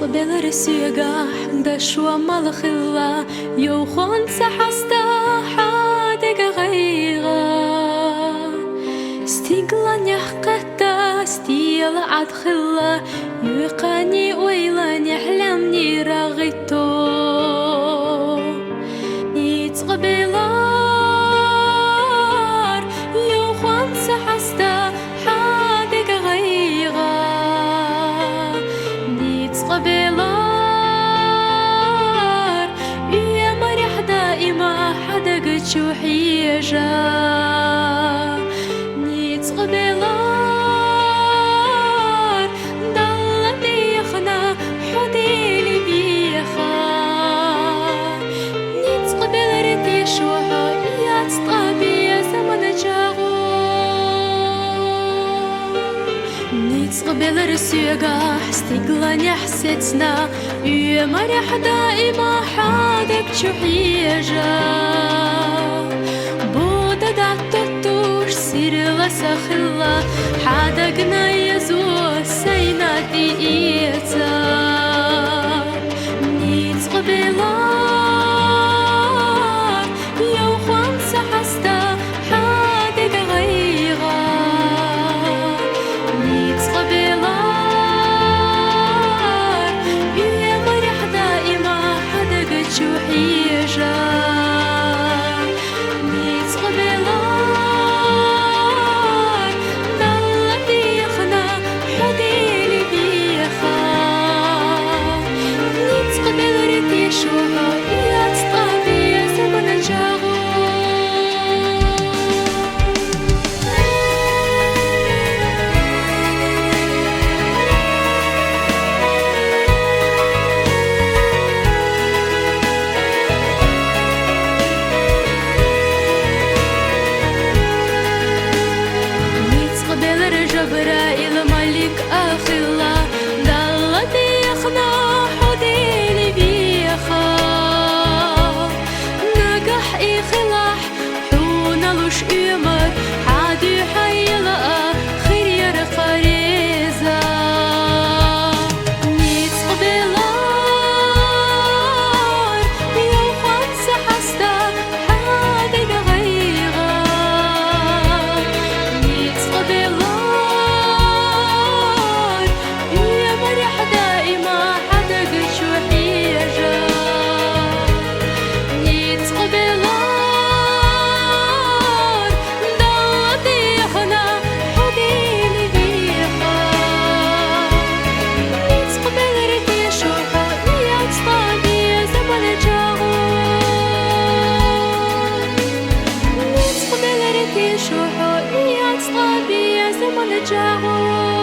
قبل رسيقة دشوا مالخلا يوخون سحستا حادق غيغا استيقلان يحقتا استيل عدخلا يقاني ويلان يحلمني راغيتو يتقبلار يوخون سحستا حادق غيغا قبلار يا مريح دائما حدق تشوحيجا نيت قبلار ضل بيخنا حديلي بيخا نيت قبل رتي شوحا يا تطابي يا زمن جاغو نيت قبل رسيقا استقلاني حسيتنا يا مريح دائما حادك تشوحيجا بودا دعتوش سير لسخلا حادقنا يزو سيناتي إيتا نيت قبلار يو خمس حستا حادق غيغا نيت قبلار شوحيجا نيت قبلار ضل بيخنا حديلي بيخا نيت قبل رتي شوها يا تطابي يا زمن جاغو جبرائيل ملك أخلا ضل بيخنا حديلي بيخا نجح إخلاح حون لش إمر حادي حيلا خير قريزا نيت قبلار يو خمس حستا حادي غيغا نيت قبلار شوحو يا تصطابي يا زمن جاغو